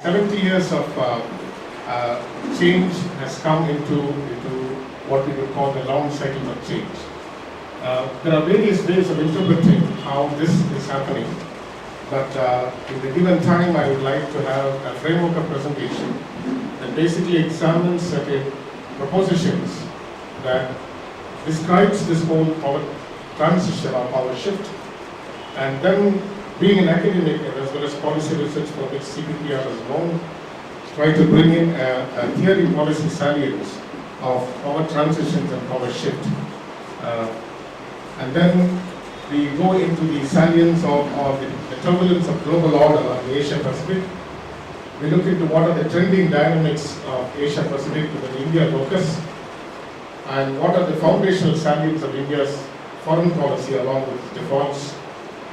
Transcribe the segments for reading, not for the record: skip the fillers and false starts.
70 years of change has come into what we would call the long cycle of change. There are various ways of interpreting how this is happening, but in the given time I would like to have a framework of presentation that basically examines certain propositions that describes this whole power transition or power shift, and then being an academic as well as policy research for which CPPR is known, try to bring in a theory policy salience of power transitions and power shift. And then we go into the salience of the turbulence of global order in the Asia Pacific. We look into what are the trending dynamics of Asia Pacific with an India locus, and what are the foundational salience of India's foreign policy along with its defaults,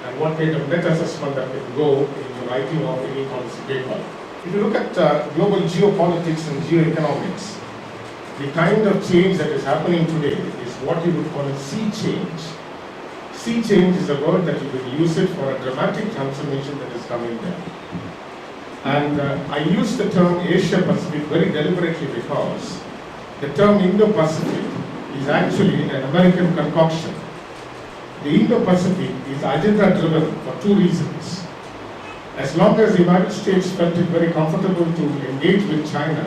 and what kind of net assessment that can go in the writing of any policy paper. If you look at global geopolitics and geoeconomics, the kind of change that is happening today is what you would call a sea change. Sea change is a word that you will use it for a dramatic transformation that is coming there. And I use the term Asia Pacific very deliberately because the term Indo-Pacific is actually an American concoction. The Indo-Pacific is agenda-driven for two reasons. As long as the United States felt it very comfortable to engage with China,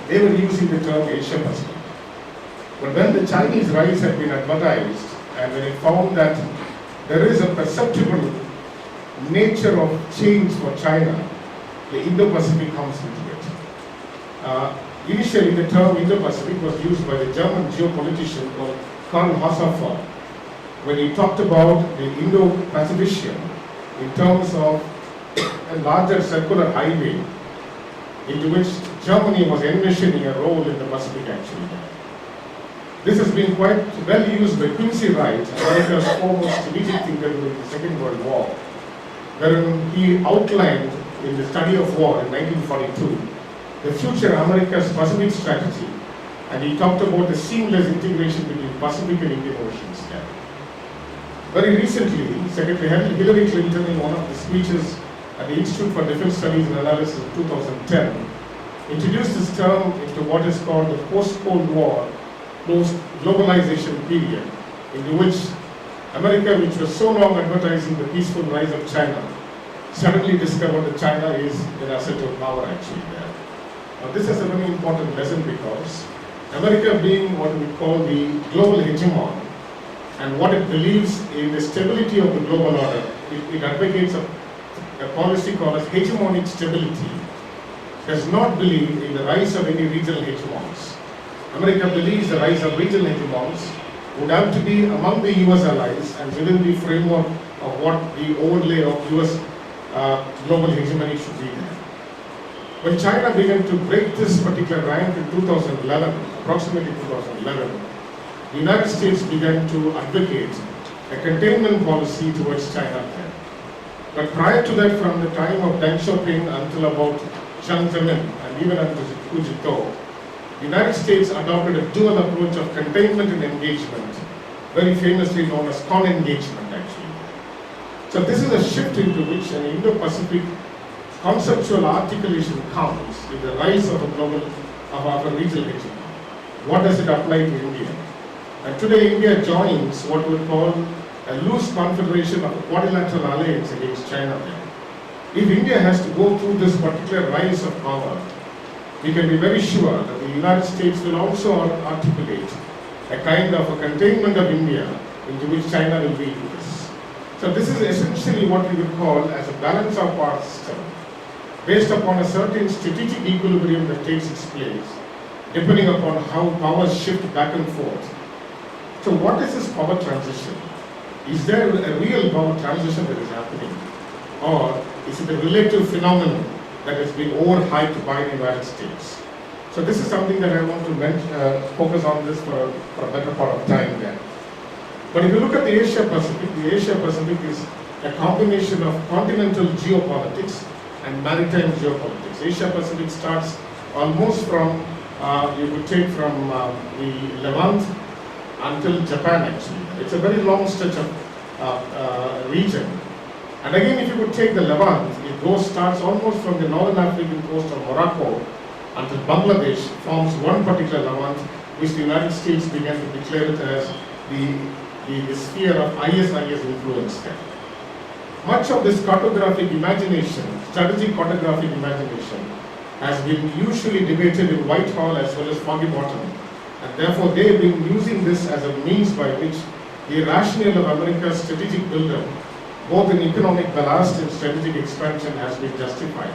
they were using the term Asia-Pacific. But when the Chinese rise had been advertised, and when it found that there is a perceptible nature of change for China, the Indo-Pacific comes into it. Initially, the term Indo-Pacific was used by the German geopolitician called Karl Haushofer, when he talked about the Indo-Pacifician in terms of a larger circular highway into which Germany was envisioning a role in the Pacific actually. This has been quite well used by Quincy Wright, America's foremost strategic thinker during the Second World War, wherein he outlined in the study of war in 1942 the future America's Pacific strategy, and he talked about the seamless integration between Pacific and Indian Oceans. Very recently, Secretary Hillary Clinton, in one of the speeches at the Institute for Defense Studies and Analysis in 2010, introduced this term into what is called the post-Cold War, post-globalization period, into which America, which was so long advertising the peaceful rise of China, suddenly discovered that China is an asset of power actually there. Now this is a very important lesson because America, being what we call the global hegemon, and what it believes in the stability of the global order, it advocates a policy called as hegemonic stability, does not believe in the rise of any regional hegemons. America believes the rise of regional hegemons would have to be among the US allies and within the framework of what the overlay of US global hegemony should be there. When China began to break this particular rank in 2011, approximately 2011, the United States began to advocate a containment policy towards China then. But prior to that, from the time of Deng Xiaoping until about Jiang Zemin and even until Hu Jintao, the United States adopted a dual approach of containment and engagement, very famously known as con-engagement actually. So this is a shift into which an Indo-Pacific conceptual articulation comes with the rise of a regional hegemony. What does it apply to India? And today India joins what we call a loose confederation of a quadrilateral alliance against China. If India has to go through this particular rise of power, we can be very sure that the United States will also articulate a kind of a containment of India into which China will be into this. So this is essentially what we would call as a balance of power system, based upon a certain strategic equilibrium that takes its place, depending upon how powers shift back and forth. So what is this power transition? Is there a real power transition that is happening? Or is it a relative phenomenon that has been overhyped by the United States? So this is something that I want to focus on this for a better part of time there. But if you look at the Asia Pacific is a combination of continental geopolitics and maritime geopolitics. Asia Pacific starts almost from, you would take from the Levant until Japan actually. It's a very long stretch of region. And again, if you could take the Levant, starts almost from the northern African coast of Morocco until Bangladesh, forms one particular Levant, which the United States began to declare it as the sphere of ISIS influence there. Much of this cartographic imagination, strategic cartographic imagination, has been usually debated in Whitehall as well as Foggy Bottom, and therefore they have been using this as a means by which the rationale of America's strategic build-up, both in economic ballast and strategic expansion, has been justified.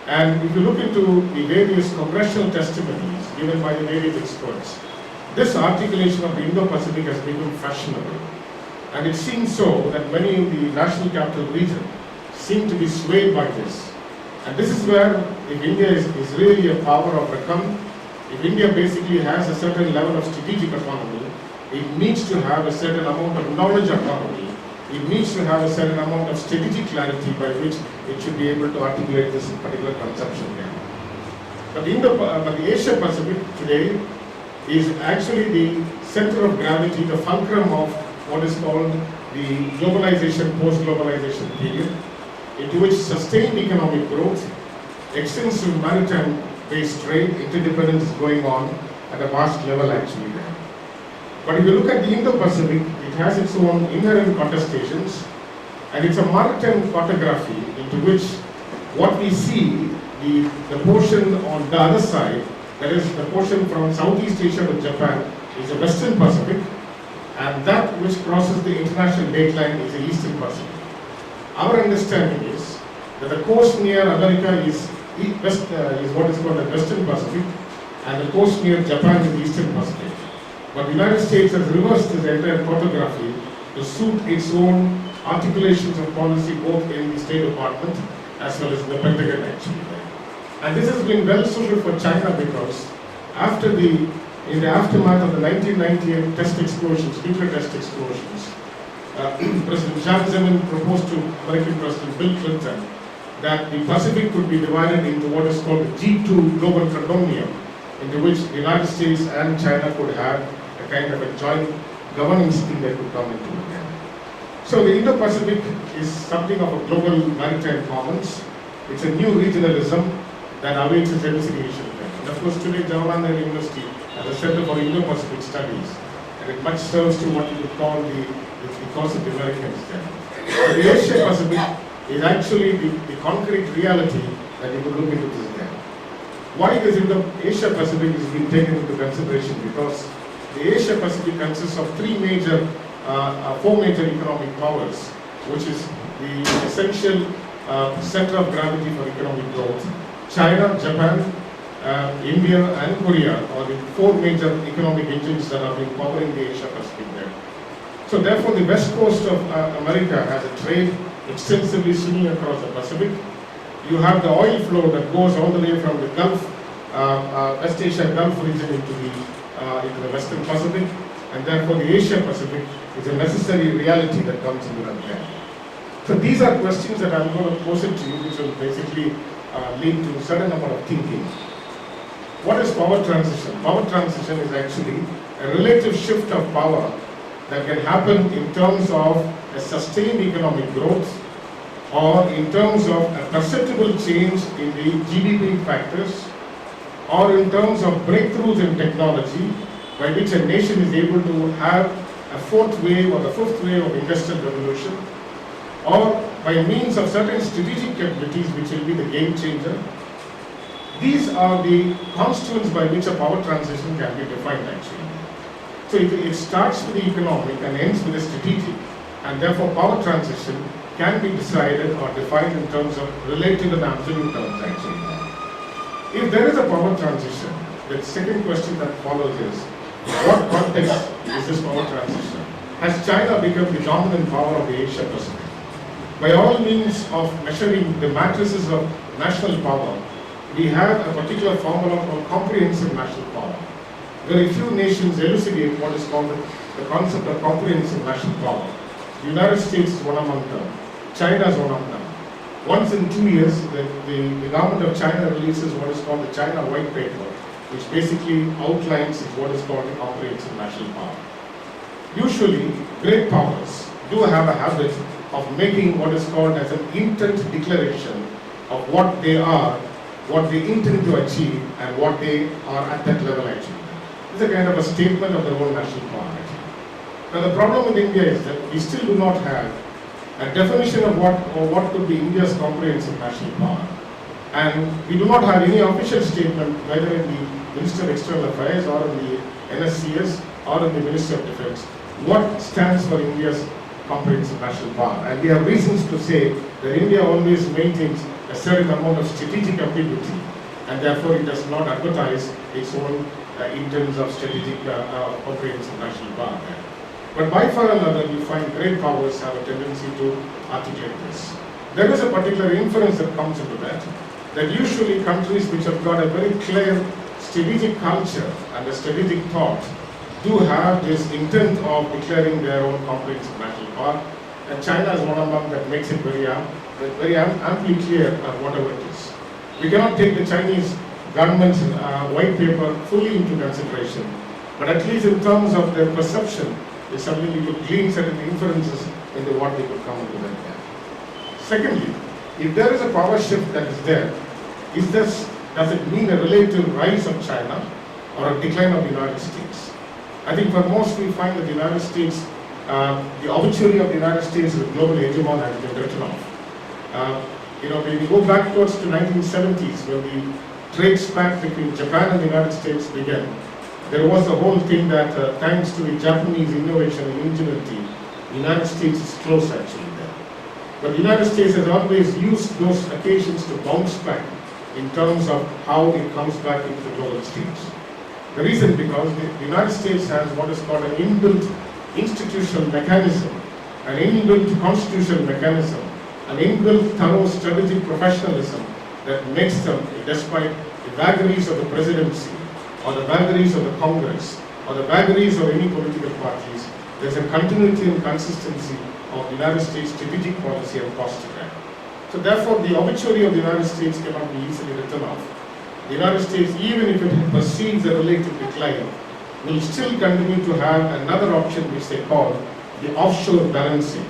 And if you look into the various congressional testimonies given by the various experts, this articulation of the Indo-Pacific has become fashionable. And it seems so that many in the national capital region seem to be swayed by this. And this is where, if India is really a power of reckon, if India basically has a certain level of strategic autonomy, it needs to have a certain amount of knowledge autonomy. It needs to have a certain amount of strategic clarity by which it should be able to articulate this particular conception here. But the Asia Pacific today is actually the center of gravity, the fulcrum of what is called the globalization, post-globalization period, into which sustained economic growth, extensive maritime-based trade, interdependence is going on at a vast level actually there. But if you look at the Indo-Pacific, it has its own inherent contestations, and it's a maritime cartography into which what we see, the portion on the other side, that is the portion from Southeast Asia to Japan, is the Western Pacific, and that which crosses the international dateline is the Eastern Pacific. Our understanding is that the coast near America is what is called the Western Pacific, and the coast near Japan is the Eastern Pacific. But the United States has reversed this entire cartography to suit its own articulations of policy, both in the State Department as well as in the Pentagon actually. And this has been well suited for China because in the aftermath of the 1998 test explosions, nuclear test explosions, President Jiang Zemin proposed to American President Bill Clinton that the Pacific could be divided into what is called the G2 global condominium, into which the United States and China could have a kind of a joint governing scheme that could come into it. So the Indo-Pacific is something of a global maritime commons. It's a new regionalism that awaits its elucidation. And of course today Jawaharlal University has a Center for Indo-Pacific Studies, and it much serves to what you would call the cause of the Americans there. So the Asia Pacific is actually the concrete reality that you could look into this there. Why is Asia Pacific is being taken into consideration? Because the Asia Pacific consists of four major economic powers, which is the essential center of gravity for economic growth. China, Japan, India and Korea are the four major economic engines that have been powering the Asia Pacific there. So therefore the west coast of America has a trade extensively swinging across the Pacific. You have the oil flow that goes all the way from the Gulf, West Asia Gulf region into the Western Pacific, and therefore the Asia Pacific is a necessary reality that comes into that there. So these are questions that I'm going to pose it to you, which will basically lead to a certain number of thinking. What is power transition? Power transition is actually a relative shift of power that can happen in terms of a sustained economic growth, or in terms of a perceptible change in the GDP factors, or in terms of breakthroughs in technology by which a nation is able to have a fourth wave or the fifth wave of industrial revolution, or by means of certain strategic capabilities which will be the game changer. These are the constituents by which a power transition can be defined actually. So it starts with the economic and ends with the strategic, and therefore power transition can be decided or defined in terms of relative and absolute terms actually. If there is a power transition, the second question that follows is, what context is this power transition? Has China become the dominant power of the Asia Pacific? By all means of measuring the matrices of national power, we have a particular formula called comprehensive national power. Very few nations elucidate what is called the concept of comprehensive national power. The United States is one among them. China is one among them. Once in 2 years, the government of China releases what is called the China White Paper, which basically outlines what is called the comprehensive national power. Usually, great powers do have a habit of making what is called as an intent declaration of what they are, what they intend to achieve, and what they are at that level actually. It's a kind of a statement of their own national power actually. Now the problem with India is that we still do not have a definition of what could be India's comprehensive national power. And we do not have any official statement, whether in the Minister of External Affairs or in the NSCS or in the Minister of Defense, what stands for India's comprehensive national power. And we have reasons to say that India always maintains a certain amount of strategic ambiguity, and therefore it does not advertise its own in terms of strategic comprehensive national power. But by far another, we find great powers have a tendency to articulate this. There is a particular inference that comes into that usually countries which have got a very clear strategic culture and a strategic thought do have this intent of declaring their own comprehensive national power, and China is one among that makes it very amply clear whatever it is. We cannot take the Chinese government's white paper fully into consideration, but at least in terms of their perception, is something we could glean certain inferences into what they could come into that. Secondly, if there is a power shift that is there, does it mean a relative rise of China or a decline of the United States? I think for most we find that the United States, the obituary of the United States as a global hegemon has been written off. When we go backwards to 1970s, when the trade spat between Japan and the United States began, there was a whole thing that thanks to the Japanese innovation and ingenuity, the United States is close actually there. But the United States has always used those occasions to bounce back in terms of how it comes back into the global stage. The reason because the United States has what is called an inbuilt institutional mechanism, an inbuilt constitutional mechanism, an inbuilt thorough strategic professionalism that makes them, despite the vagaries of the presidency, or the vagaries of the Congress, or the vagaries of any political parties, there's a continuity and consistency of the United States strategic policy and posture. So therefore, the obituary of the United States cannot be easily written off. The United States, even if it perceives a relative decline, will still continue to have another option which they call the offshore balancing.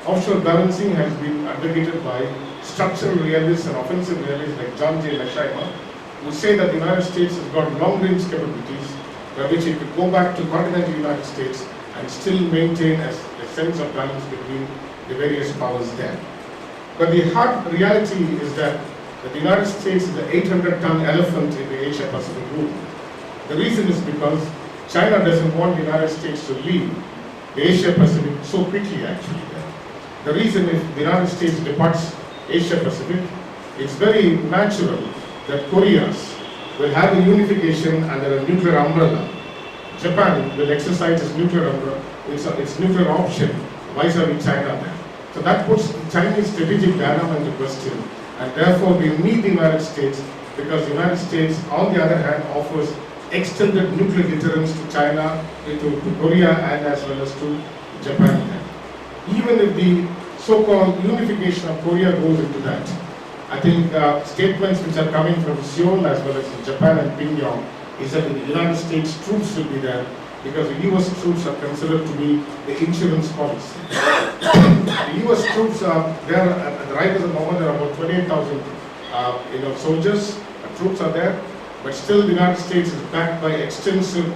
Offshore balancing has been advocated by structural realists and offensive realists like John J. Mearsheimer, who say that the United States has got long-range capabilities by which it could go back to continental United States and still maintain a sense of balance between the various powers there. But the hard reality is that the United States is the 800-ton elephant in the Asia-Pacific room. The reason is because China doesn't want the United States to leave the Asia-Pacific so quickly actually. The reason if the United States departs Asia-Pacific, it's very natural that Koreas will have a unification under a nuclear umbrella. Japan will exercise its nuclear umbrella, its nuclear option vis-a-vis China there. So that puts the Chinese strategic dilemma into question, and therefore we need the United States because the United States, on the other hand, offers extended nuclear deterrence to China, to Korea, and as well as to Japan. Even if the so-called unification of Korea goes into that, I think statements which are coming from Seoul as well as Japan and Pyongyang is that the United States troops will be there because the US troops are considered to be the insurance policy. The US troops are there at the right of the moment. There are about 28,000 soldiers, troops are there, but still the United States is backed by extensive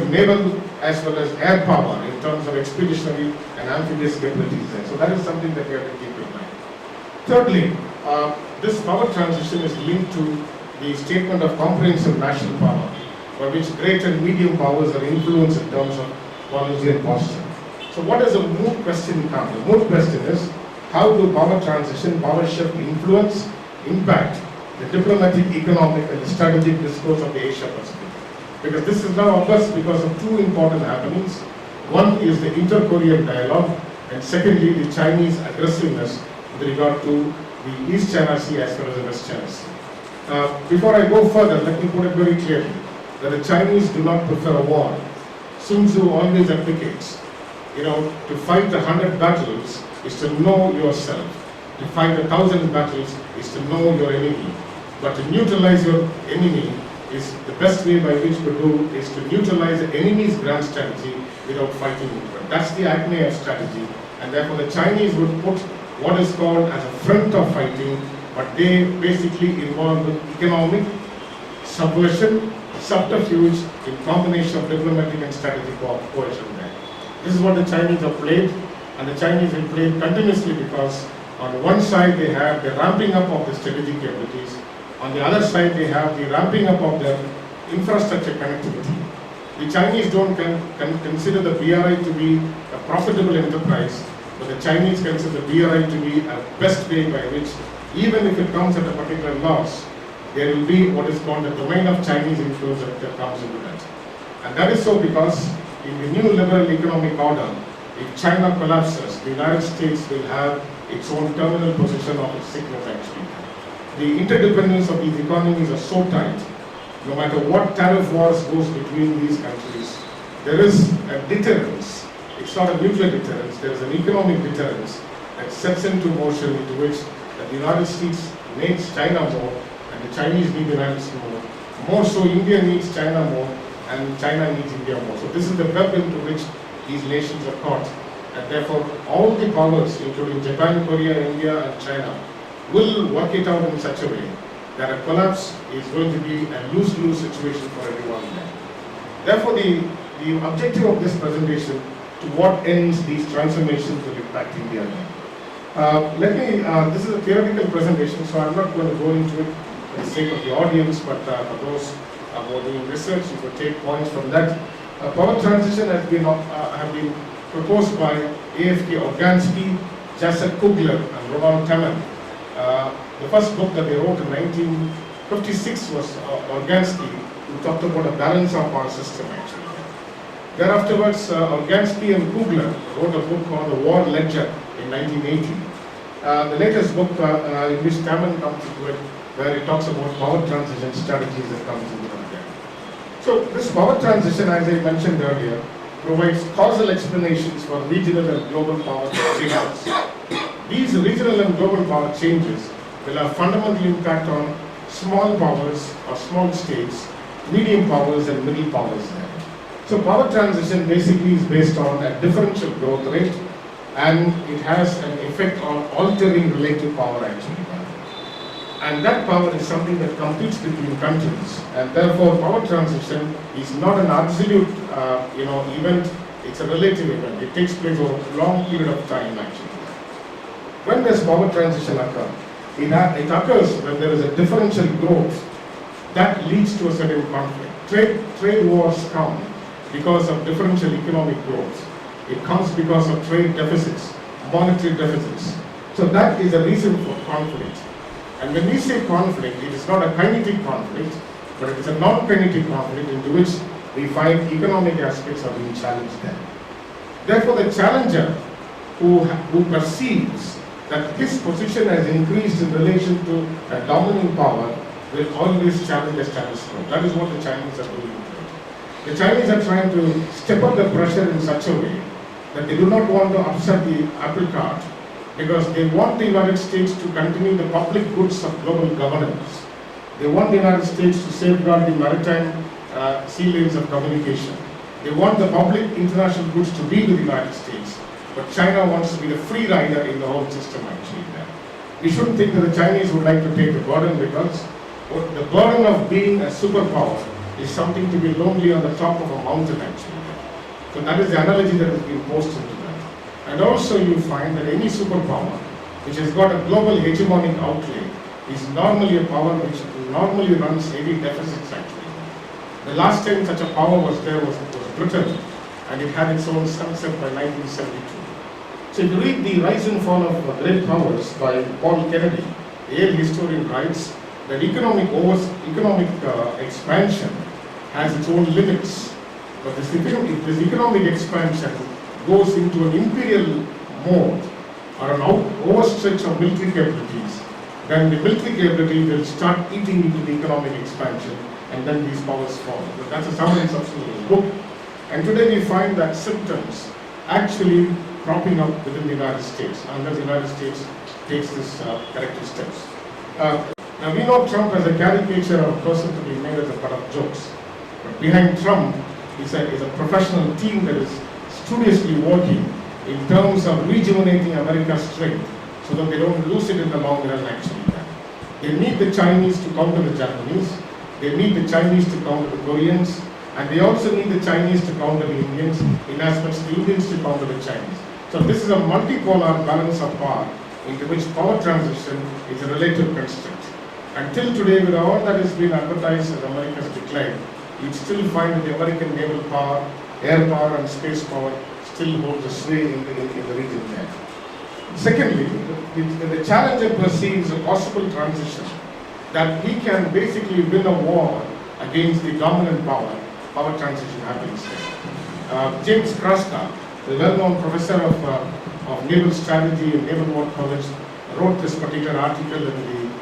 naval as well as air power in terms of expeditionary and amphibious capabilities there. So that is something that we have to keep in mind. Thirdly, this power transition is linked to the statement of comprehensive national power, for which great and medium powers are influenced in terms of policy and posture. So what does the moot question come? The moot question is, how do power transition, power shift influence, impact the diplomatic, economic and the strategic discourse of the Asia-Pacific? Because this is now august because of two important happenings. One is the inter-Korean dialogue, and secondly, the Chinese aggressiveness with regard to the East China Sea as well as the West China Sea. Before I go further, let me put it very clearly that the Chinese do not prefer a war. Sun Tzu always advocates, to fight 100 battles is to know yourself. To fight 1,000 battles is to know your enemy. But to neutralize your enemy is the best way by which to do is to neutralize the enemy's grand strategy without fighting into it. That's the acme of strategy, and therefore the Chinese would put what is called as a front of fighting, but they basically involve with economic subversion, subterfuge in combination of diplomatic and strategic coercion there. This is what the Chinese have played, and the Chinese have played continuously because on one side they have the ramping up of the strategic capabilities, on the other side they have the ramping up of the infrastructure connectivity. The Chinese don't consider the BRI to be a profitable enterprise, but the Chinese consider the BRI to be a best way by which, even if it comes at a particular loss, there will be what is called the domain of Chinese influence that comes into that. And that is so because in the new liberal economic order, if China collapses, the United States will have its own terminal position of its sickness actually. The interdependence of these economies are so tight, no matter what tariff wars goes between these countries, there is a deterrence. It's not a nuclear deterrence, there is an economic deterrence that sets into motion into which the United States needs China more, and the Chinese need the United States more. More so, India needs China more, and China needs India more. So this is the web into which these nations are caught. And therefore, all the powers, including Japan, Korea, India, and China, will work it out in such a way that a collapse is going to be a lose-lose situation for everyone there. Therefore, the objective of this presentation, to what ends these transformations will impact India. This is a theoretical presentation, so I'm not going to go into it for the sake of the audience, but for those who are doing research, you could take points from that. Power transition has been proposed by AFK Organsky, Jacek Kugler, and Ronald Taman. The first book that they wrote in 1956 was Organsky, who talked about a balance of power system actually. Thereafterwards, Organsky and Kugler wrote a book called The War Ledger in 1980. The latest book in which Taman comes into it, where he talks about power transition strategies that comes into it there. So this power transition, as I mentioned earlier, provides causal explanations for regional and global power changes. These regional and global power changes will have fundamental impact on small powers or small states, medium powers and middle powers there. So power transition basically is based on a differential growth rate, and it has an effect on altering relative power actually. And that power is something that competes between countries, and therefore power transition is not an absolute event, it's a relative event. It takes place over a long period of time actually. When does power transition occur? It occurs when there is a differential growth that leads to a certain conflict. Trade wars come because of differential economic growth. It comes because of trade deficits, monetary deficits. So that is a reason for conflict. And when we say conflict, it is not a kinetic conflict, but it is a non-kinetic conflict into which we find economic aspects are being challenged there. Therefore, the challenger who perceives that his position has increased in relation to a dominant power will always challenge the status quo. That is what the Chinese are doing. The Chinese are trying to step up the pressure in such a way that they do not want to upset the apple cart, because they want the United States to continue the public goods of global governance. They want the United States to safeguard the maritime sea lanes of communication. They want the public international goods to be with the United States, but China wants to be the free rider in the whole system actually there. We shouldn't think that the Chinese would like to take the burden, because the burden of being a superpower is something to be lonely on the top of a mountain actually. So that is the analogy that has been posted to that. And also you find that any superpower which has got a global hegemonic outlay is normally a power which normally runs heavy deficits actually. The last time such a power was there was Britain, and it had its own sunset by 1972. So if you read The Rise and Fall of Great Powers by Paul Kennedy, the Yale historian writes that economic expansion has its own limits. But if this economic expansion goes into an imperial mode or an overstretch of military capabilities, then the military capability will start eating into the economic expansion, and then these powers fall. But that's a summary substance of this book. And today we find that symptoms actually cropping up within the United States, unless the United States takes this corrective steps. Now we know Trump as a caricature of a person to be made as a butt of jokes. But behind Trump is a professional team that is studiously working in terms of rejuvenating America's strength so that they don't lose it in the long run actually. They need the Chinese to counter the Japanese, they need the Chinese to counter the Koreans, and they also need the Chinese to counter the Indians, in as much the Indians to counter the Chinese. So this is a multipolar balance of power into which power transition is a relative construct. Until today, with all that has been advertised as America's decline, you'd still find that the American naval power, air power and space power still holds a sway in the region there. Secondly, the challenger perceives a possible transition that he can basically win a war against the dominant power transition happens there. James Kraska, the well-known professor of naval strategy and Naval War College, wrote this particular article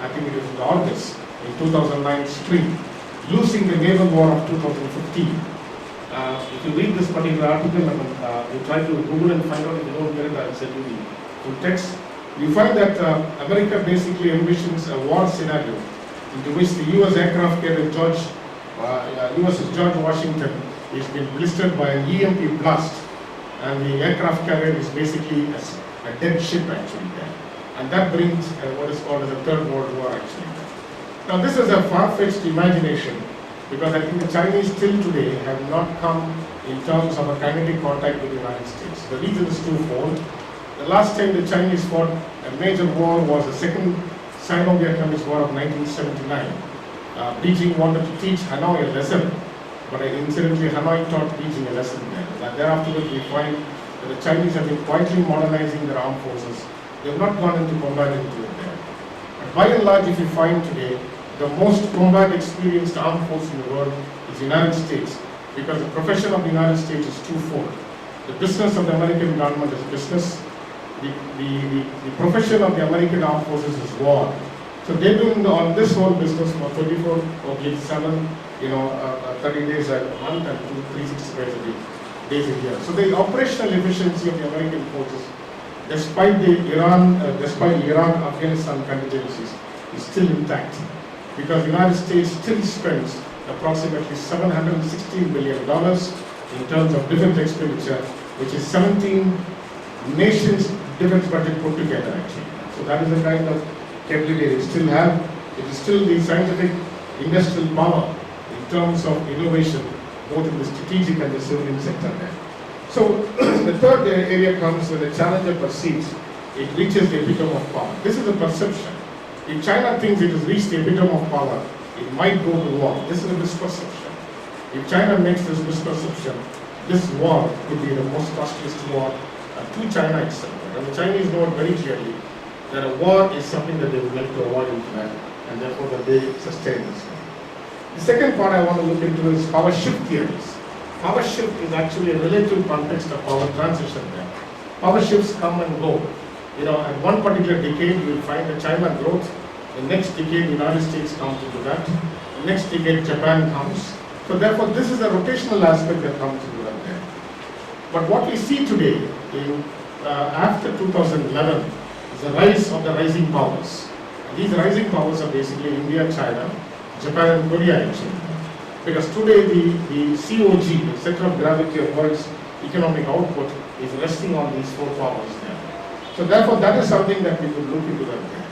I think it was in August in 2009 spring, Losing the Naval War of 2015. If you read this particular article, you try to Google and find out. If you don't get it, I'll send you the full text. You find that America basically envisions a war scenario into which the U.S. aircraft carrier USS George Washington is being blistered by an EMP blast, and the aircraft carrier is basically a dead ship actually there. And that brings what is called as a Third World War actually. Now this is a far-fetched imagination, because I think the Chinese till today have not come in terms of a kinetic contact with the United States. The reason is twofold. The last time the Chinese fought a major war was the Second Sino-Vietnamese War of 1979. Beijing wanted to teach Hanoi a lesson, but incidentally Hanoi taught Beijing a lesson there. Thereafter we find that the Chinese have been quietly modernizing their armed forces. They have not gone into combat into it there. And by and large, if you find today, the most combat experienced armed force in the world is the United States, because the profession of the United States is twofold. The business of the American government is business. The profession of the American armed forces is war. So they've been on this whole business for 24 or 7, 30 days a month and 365 days a year. So the operational efficiency of the American forces, despite Iran, Afghanistan contingencies, is still intact, because the United States still spends approximately $716 billion in terms of defense expenditure, which is 17 nations' defense budget put together actually. So that is the kind of capability they still have. It is still the scientific industrial power in terms of innovation, both in the strategic and the civilian sector there. So the third area comes when the challenger perceives it reaches the epitome of power. This is a perception. If China thinks it has reached the epitome of power, it might go to war. This is a misperception. If China makes this misperception, this war could be the most costliest war to China itself. And the Chinese know it very clearly that a war is something that they would like to avoid in China, and therefore that they sustain this. The second part I want to look into is power shift theories. Power shift is actually a relative context of power transition there. Power shifts come and go. At one particular decade you will find the China growth, the next decade the United States comes into that, the next decade Japan comes. So therefore this is a rotational aspect that comes into that there. But what we see today after 2011 is the rise of the rising powers. And these rising powers are basically India, China, Japan and Korea actually. Because today the COG, the center of gravity of world's economic output, is resting on these four powers there. So therefore that is something that we could look into that there.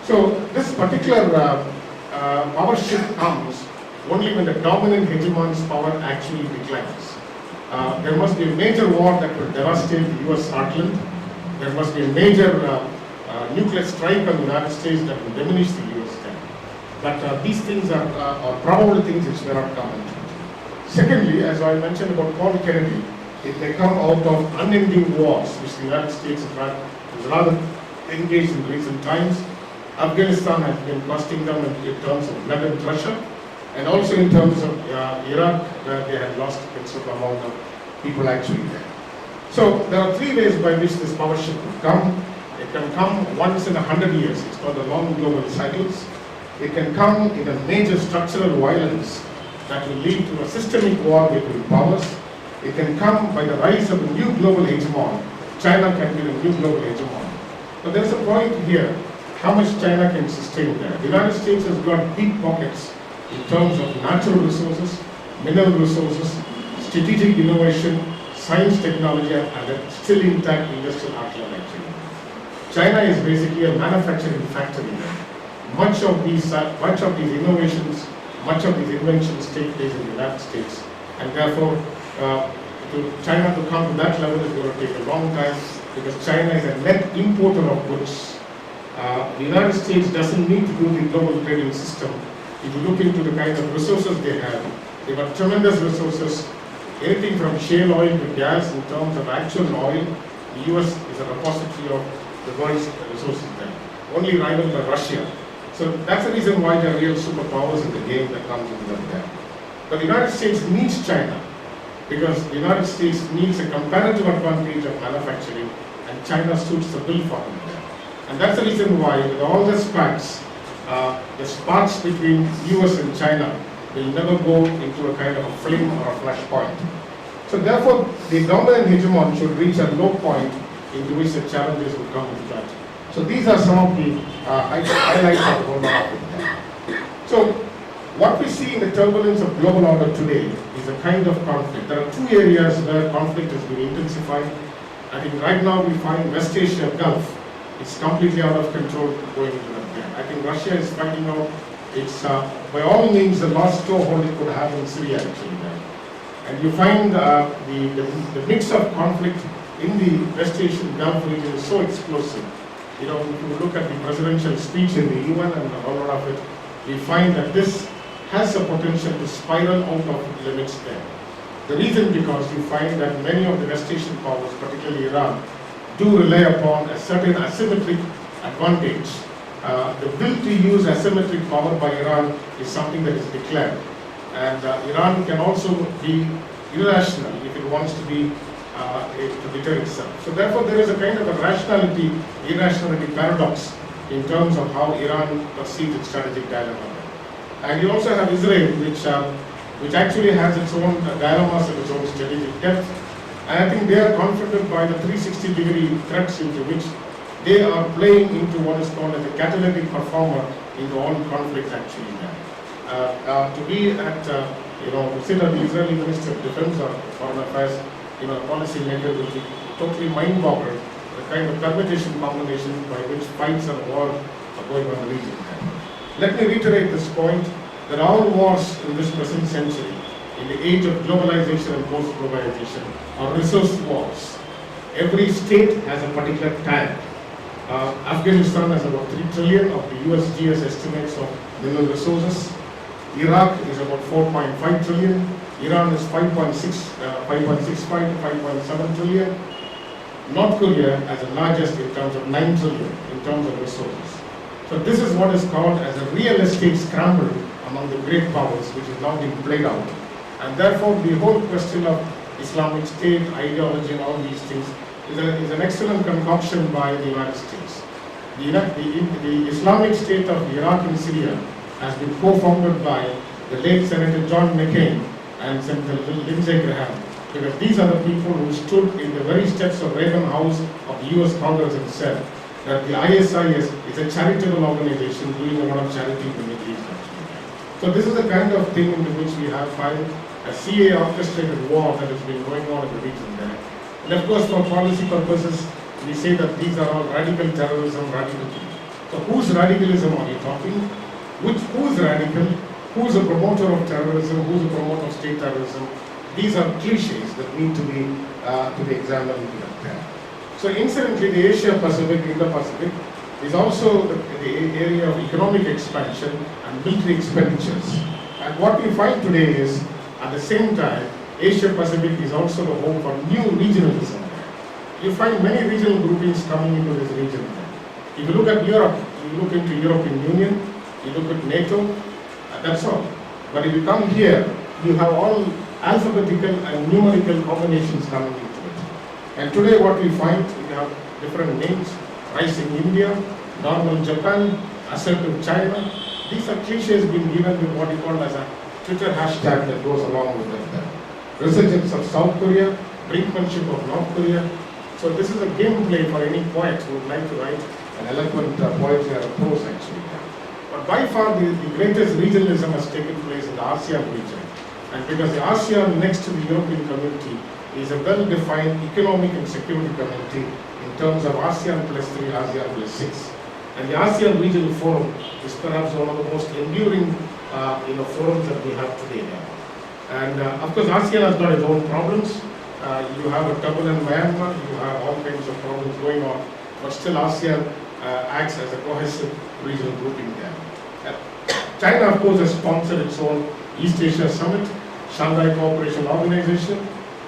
So this particular power shift comes only when the dominant hegemon's power actually declines. There must be a major war that will devastate the US heartland. There must be a major nuclear strike on the United States that will diminish the US there. But these things are probable things which may not come into it. Secondly, as I mentioned about Paul Kennedy, it may come out of unending wars which the United States is rather engaged in recent times. Afghanistan has been costing them in terms of blood and treasure, and also in terms of Iraq, where they had lost a considerable amount of people actually there. So there are three ways by which this power shift could come. It can come once in 100 years. It's called the long global cycles. It can come in a major structural violence that will lead to a systemic war between powers. It can come by the rise of a new global hegemon. China can be a new global hegemon. But there's a point here. how much China can sustain there. The United States has got deep pockets in terms of natural resources, mineral resources, strategic innovation, science, technology, and a still intact industrial heartland actually. China is basically a manufacturing factory there. Much of these innovations, much of these inventions take place in the United States, and therefore, China to come to that level is going to take a long time because China is a net importer of goods. The United States doesn't need to do the global trading system. If you look into the kind of resources they've got tremendous resources, anything from shale oil to gas in terms of actual oil. The US is a repository of the world's resources there, only rivaled by Russia. So that's the reason why there are real superpowers in the game that comes into them there. But the United States needs China because the United States needs a comparative advantage of manufacturing, and China suits the bill for them there. And that's the reason why, with all the sparks between US and China will never go into a kind of a flame or a flashpoint. So therefore, the dominant hegemon should reach a low point into which the challenges will come into that. So these are some of the highlights of the whole of. So what we see in the turbulence of global order today is a kind of conflict. There are two areas where conflict has been intensified. I think right now we find West Asia Gulf is completely out of control going into that. I think Russia is finding out it's by all means the last toehold it could have in Syria actually. And you find the mix of conflict in the West Asian Gulf region is so explosive. You know, if you look at the presidential speech in the UN and all of it, we find that this has a potential to spiral out of limits there. The reason because you find that many of the West Asian powers, particularly Iran, do rely upon a certain asymmetric advantage. The will to use asymmetric power by Iran is something that is declared. And Iran can also be irrational if it wants to be to deter itself. So therefore there is a kind of a irrationality paradox in terms of how Iran perceives its strategic dilemma. And you also have Israel, which actually has its own dilemmas and its own strategic depth. And I think they are confronted by the 360-degree threats into which they are playing into what is called as a catalytic performer into all conflicts actually. To be at, to sit at the Israeli Minister of Defense or Foreign Affairs, policy maker will be totally mind-boggling, the kind of permutation combination by which fights and wars are going on in the region. Let me reiterate this point, that all wars in this present century, in the age of globalization and post-globalization, are resource wars. Every state has a particular tag. Afghanistan has about 3 trillion of the USGS estimates of mineral resources. Iraq is about 4.5 trillion. Iran is 5.65 to 5.7 trillion. North Korea has the largest in terms of 9 trillion in terms of resources. So this is what is called as a real estate scramble among the great powers, which is now being played out. And therefore the whole question of Islamic State, ideology and all these things is an excellent concoction by the United States. The Islamic State of Iraq and Syria has been co-founded by the late Senator John McCain and Senator Lindsey Graham, because these are the people who stood in the very steps of Reagan House of the US Congress and said that the ISI is a charitable organization doing a lot of charity in the Middle East. So this is the kind of thing in which we have found a CIA orchestrated war that has been going on in the region there. And of course, for policy purposes, we say that these are all radical terrorism, So whose radicalism are you talking? Who's radical? Who's a promoter of terrorism? Who's a promoter of state terrorism? These are cliches that need to be examined. So incidentally, the Asia-Pacific, Indo-Pacific is also the area of economic expansion and military expenditures. And what we find today is, at the same time, Asia-Pacific is also the home for new regionalism. You find many regional groupings coming into this region. If you look at Europe, you look into European Union, you look at NATO, that's all. But if you come here, you have all alphabetical and numerical combinations coming into it. And today what we find, we have different names: rising India, normal Japan, assertive China. These are cliches being given with what we call as a Twitter hashtag that goes along with it. Resurgence of South Korea, brinkmanship of North Korea. So this is a gameplay for any poet who would like to write a an eloquent poetry or prose actually. But by far the greatest regionalism has taken place in the ASEAN region. And because the ASEAN next to the European community is a well-defined economic and security community in terms of ASEAN plus 3, ASEAN plus 6. And the ASEAN Regional Forum is perhaps one of the most enduring forums that we have today. And of course ASEAN has got its own problems. You have a turbulent Myanmar, you have all kinds of problems going on, but still ASEAN acts as a cohesive regional grouping there. China of course has sponsored its own East Asia Summit, Shanghai Cooperation Organization,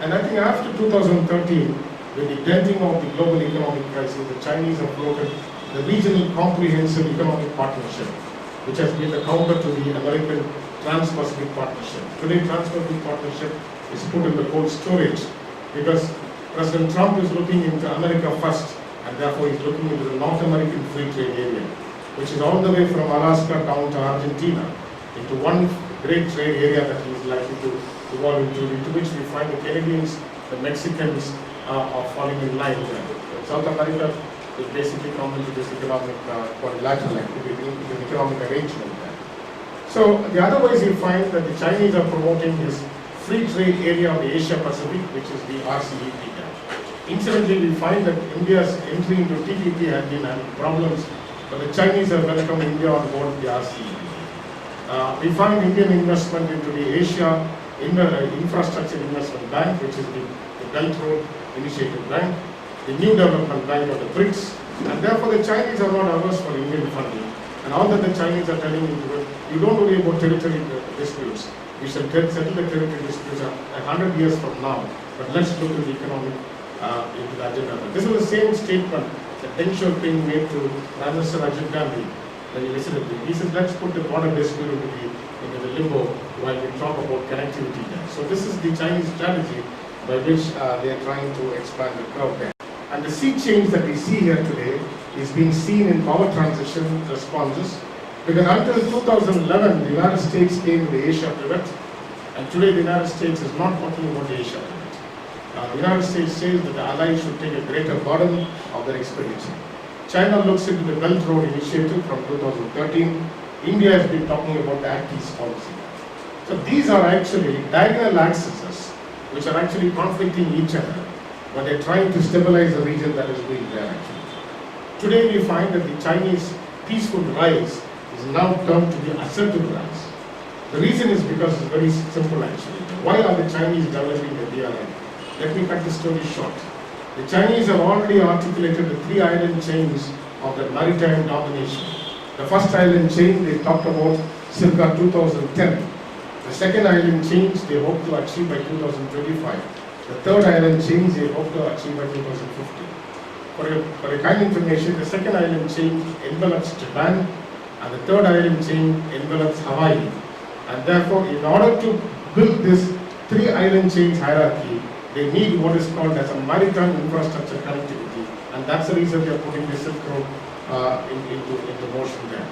and I think after 2013, with the denting of the global economic crisis, the Chinese have floated the Regional Comprehensive Economic Partnership, which has been the counter to the American Trans-Pacific Partnership. Today, Trans-Pacific Partnership is put in the cold storage because President Trump is looking into America first, and therefore he's looking into the North American free trade area, which is all the way from Alaska down to Argentina, into one great trade area that he's likely to evolve into which we find the Canadians, the Mexicans are falling in line. South America will basically come into this economic quadrilateral activity, an economic arrangement there. So the other ways you find that the Chinese are promoting this free trade area of the Asia Pacific, which is the RCEP there. Incidentally, we find that India's entry into TPP has been having problems, but the Chinese have welcomed India on board the RCEP. We find Indian investment into the Asia Infrastructure Investment Bank, which is the Belt Road Initiative Bank, the New Development Bank of the BRICS, and therefore the Chinese are not averse for Indian funding. And all that the Chinese are telling you don't worry about territory disputes. We shall settle the territory disputes 100 years from now, but let's look at the economic into the agenda. This is the same statement that Deng Xiaoping made to Prime Minister Rajiv Gandhi when he visited him. He said, let's put the border dispute into the limbo while we talk about connectivity there. So this is the Chinese strategy by which they are trying to expand the curve there. And the sea change that we see here today is being seen in power transition responses, because until 2011 the United States came with the Asia pivot, and today the United States is not talking about the Asia pivot. The United States says that the allies should take a greater burden of their expenditure. China looks into the Belt Road Initiative from 2013. India has been talking about the Act East policy. So these are actually diagonal axes which are actually conflicting each other, but they're trying to stabilize the region that is being there actually. Today we find that the Chinese peaceful rise is now turned to the assertive rise. The reason is because it's very simple actually. Why are the Chinese developing the DRI? Let me cut the story short. The Chinese have already articulated the 3 island chains of the maritime domination. The first island chain they talked about circa 2010. The second island change they hope to achieve by 2025. The third island change they hope to achieve by 2050. For a kind information, the second island chain envelops Japan and the third island chain envelops Hawaii. And therefore, in order to build this 3 island chains hierarchy, they need what is called as a maritime infrastructure connectivity, and that's the reason they are putting the Silk Road into motion there.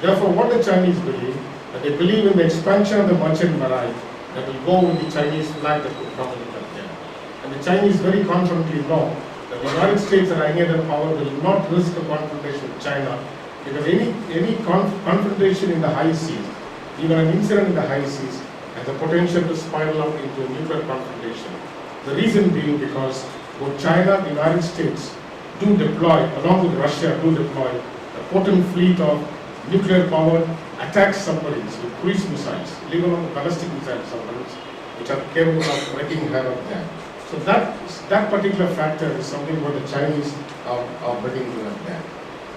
Therefore, what the Chinese believe, that they believe in the expansion of the merchant marine that will go with the Chinese flag that will come in there. And the Chinese very confidently know that the United States and any other power will not risk a confrontation with China, because any confrontation in the high seas, even an incident in the high seas, has the potential to spiral up into a nuclear confrontation. The reason being because both China and the United States do deploy, along with Russia, do deploy a potent fleet of nuclear-powered attack submarines with cruise missiles, leave alone ballistic missile submarines, which are capable of wreaking havoc there. So that particular factor is something where the Chinese are bringing to that there.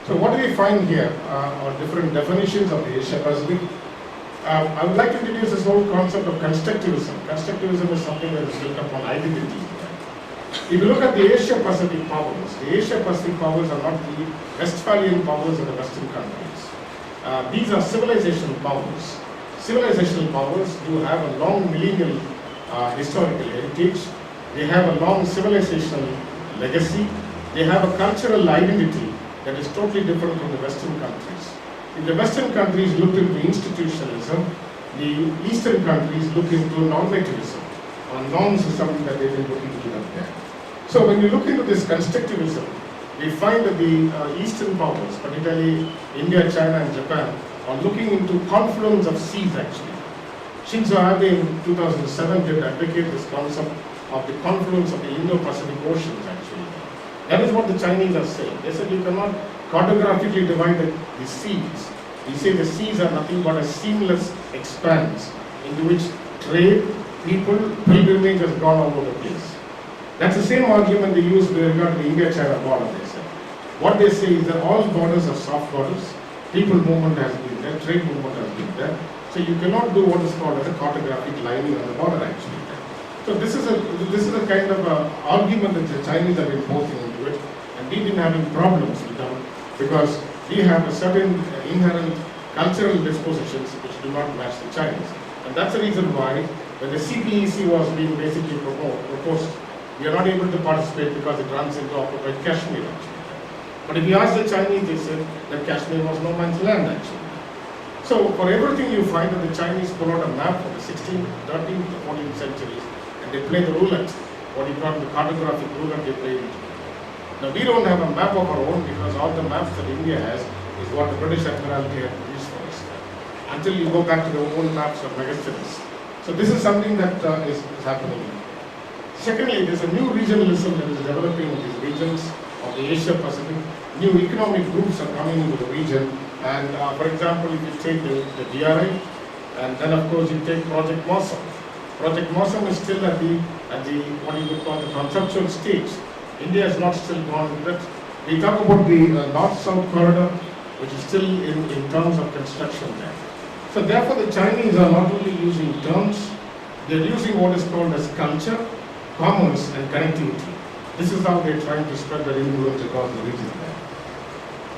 So what do we find here are different definitions of the Asia Pacific. I would like to introduce this whole concept of constructivism. Constructivism is something that is built upon identity. If you look at the Asia Pacific powers, the Asia Pacific powers are not the Westphalian powers of the Western countries. These are civilizational powers. Civilizational powers do have a long millennial historical heritage. They have a long civilizational legacy. They have a cultural identity that is totally different from the Western countries. If the Western countries look into institutionalism, the Eastern countries look into normativism, or norms is something that they've been looking into up there. So when you look into this constructivism, we find that the eastern powers, particularly India, China and Japan, are looking into confluence of seas actually. Shinzo Abe in 2007 did advocate this concept of the confluence of the Indo-Pacific Oceans actually. That is what the Chinese are saying. They said you cannot cartographically divide the seas. They say the seas are nothing but a seamless expanse into which trade, people, pilgrimage has gone all over the place. That's the same argument they use with regard to the India-China border, they say. What they say is that all borders are soft borders, people movement has been there, trade movement has been there, so you cannot do what is called as a cartographic lining on the border actually. So this is a kind of argument that the Chinese are imposing into it, and we've been having problems with them because we have a certain inherent cultural dispositions which do not match the Chinese. And that's the reason why when the CPEC was being basically proposed, we are not able to participate because it runs into occupied Kashmir actually. But if you ask the Chinese, they said that Kashmir was no man's land actually. So for everything you find that the Chinese pull out a map from the 16th, 13th to 14th centuries and they play the roulette, what you call the cartographic roulette they play it. Now we don't have a map of our own because all the maps that India has is what the British Admiralty had produced for us. Until you go back to the old maps of megacities. So this is something that is happening. Secondly, there's a new regionalism that is developing in these regions of the Asia Pacific. New economic groups are coming into the region. And for example, if you take the DRI, and then of course you take Project Mosam. Project Mosam is still at the what you would call the conceptual stage. India has not still gone with it. We talk about the North-South corridor, which is still in terms of construction there. So therefore the Chinese are not only using terms, they're using what is called as culture, commerce and connectivity. This is how they're trying to spread their influence across the region there.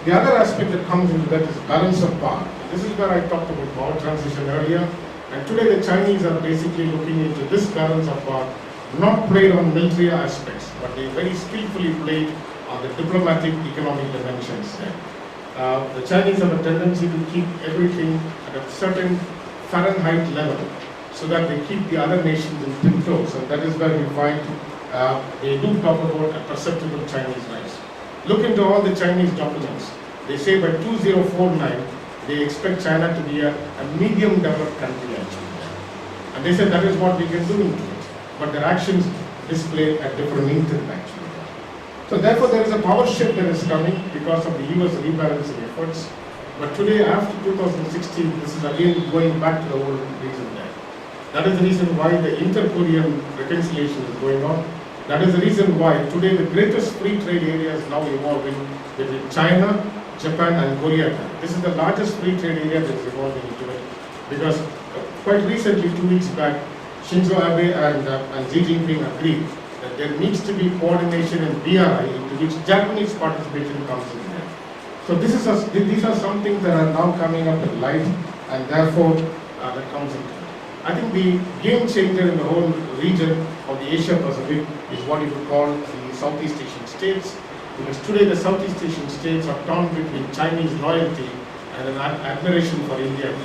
The other aspect that comes into that is balance of power. This is where I talked about power transition earlier. And today the Chinese are basically looking into this balance of power, not played on military aspects, but they very skillfully played on the diplomatic, economic dimensions there. The Chinese have a tendency to keep everything at a certain Fahrenheit level so that they keep the other nations in pin toes, and that is where we find they do talk about a perceptible Chinese rise. Look into all the Chinese documents. They say by 2049 they expect China to be a medium developed country actually. And they said that is what we can do into it. But their actions display a different intent actually. So therefore there is a power shift that is coming because of the US rebalancing efforts. But today after 2016, this is again going back to the old reason there. That is the reason why the inter-Korean reconciliation is going on. That is the reason why today the greatest free trade area is now evolving between China, Japan and Korea. This is the largest free trade area that is evolving into it. Because quite recently, 2 weeks back, Shinzo Abe and Xi Jinping agreed that there needs to be coordination in BRI into which Japanese participation comes in there. So these are some things that are now coming up in light and therefore that comes into it. I think the game changer in the whole region of the Asia Pacific is what you would call the Southeast Asian states, because today the Southeast Asian states are torn between Chinese loyalty and an admiration for India.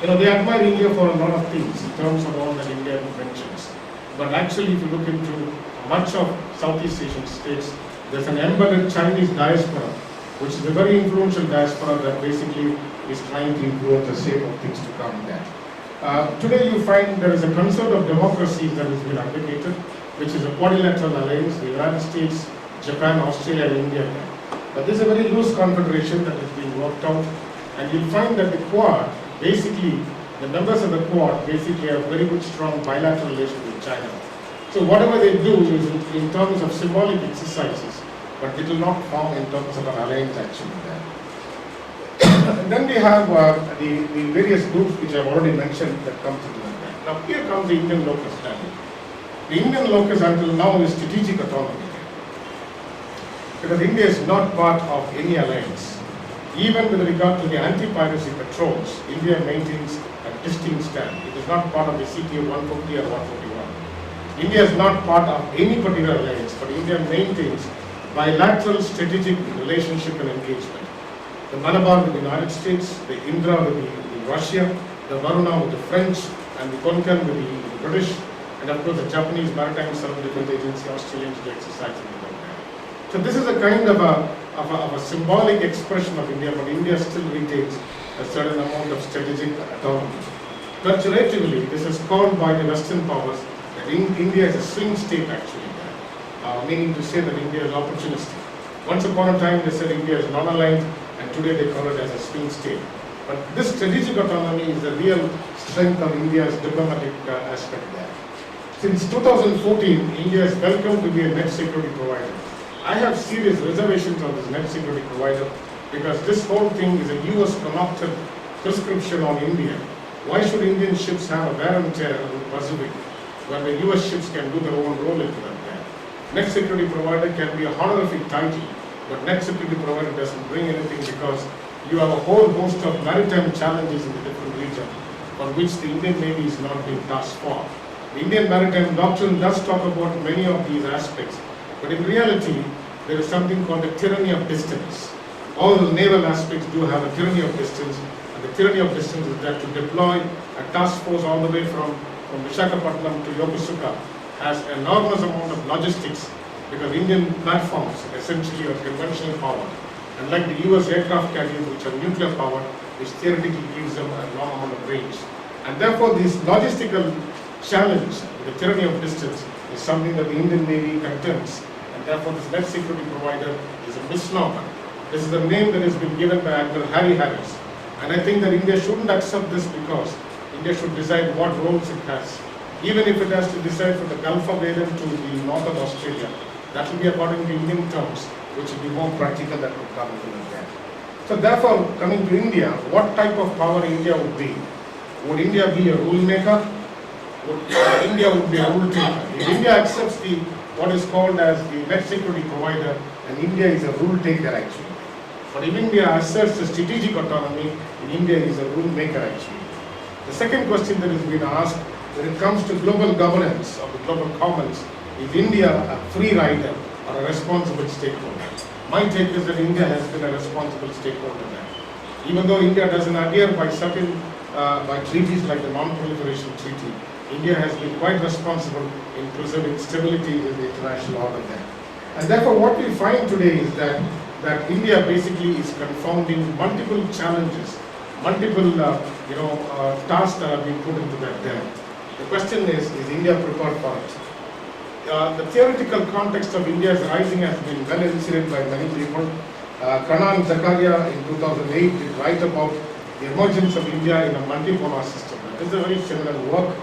You know, they admire India for a lot of things in terms of all that India mentions. But actually, if you look into much of Southeast Asian states, there's an embedded Chinese diaspora, which is a very influential diaspora that basically is trying to influence the shape of things to come there. Today you find there is a concert of democracies that has been advocated, which is a quadrilateral alliance, the United States, Japan, Australia and India. But this is a very loose confederation that is being worked out, and you'll find that the Quad, basically, the members of the Quad basically have very good strong bilateral relations with China. So whatever they do is in terms of symbolic exercises, but it will not form in terms of an alliance actually there. And then we have the various groups which I've already mentioned that comes into that. Now here comes the Indian locus standi. The Indian locus until now is strategic autonomy. Because India is not part of any alliance. Even with regard to the anti-piracy patrols, India maintains a distinct stand. It is not part of the CTA 150 or 141. India is not part of any particular alliance, but India maintains bilateral strategic relationship and engagement. The Malabar with the United States, the Indra with the Russia, the Varuna with the French, and the Konkan with the British, and of course the Japanese Maritime Self-Defense Agency, Australians to exercise in the So this is a kind of a symbolic expression of India, but India still retains a certain amount of strategic autonomy. Pejoratively, this is called by the Western powers that India is a swing state actually, meaning to say that India is opportunistic. Once upon a time they said India is non-aligned, and today they call it as a swing state. But this strategic autonomy is the real strength of India's diplomatic aspect there. Since 2014, India is welcome to be a net security provider. I have serious reservations on this net security provider because this whole thing is a US connected prescription on India. Why should Indian ships have a wear and tear in the Pacific when the US ships can do their own role into that there? Net security provider can be a honorific title, but net security provider doesn't bring anything because you have a whole host of maritime challenges in the different regions for which the Indian Navy is not being tasked for. The Indian maritime doctrine does talk about many of these aspects, but in reality, there is something called the tyranny of distance. All the naval aspects do have a tyranny of distance, and the tyranny of distance is that to deploy a task force all the way from Visakhapatnam to Yokosuka has enormous amount of logistics because Indian platforms essentially are conventional power. Unlike the US aircraft carriers, which are nuclear powered, which theoretically gives them a long amount of range. And therefore, this logistical challenge, the tyranny of distance, is something that the Indian Navy contends. And therefore, this net security provider is a misnomer. This is the name that has been given by Admiral Harry Harris. And I think that India shouldn't accept this because India should decide what roles it has. Even if it has to decide from the Gulf of Aden to the north of Australia, that will be according to Indian terms, which will be more practical that would come into that. So therefore, coming to India, what type of power India would be? Would India be a rule maker? India would be a rule taker. If India accepts what is called as the net security provider, and India is a rule taker actually. But if India asserts the strategic autonomy, India is a rule maker actually. The second question that has been asked, when it comes to global governance of the global commons, is India a free rider or a responsible stakeholder? My take is that India has been a responsible stakeholder there. Even though India doesn't adhere by treaties like the Non-Proliferation Treaty, India has been quite responsible in preserving stability in the international order there. And therefore what we find today is that India basically is confounding multiple challenges, multiple tasks that are being put into that there. The question is India prepared for it? The theoretical context of India's rising has been well elucidated by many people. Kanan Zakaria in 2008 did write about the emergence of India in a multipolar system. This is a very similar work.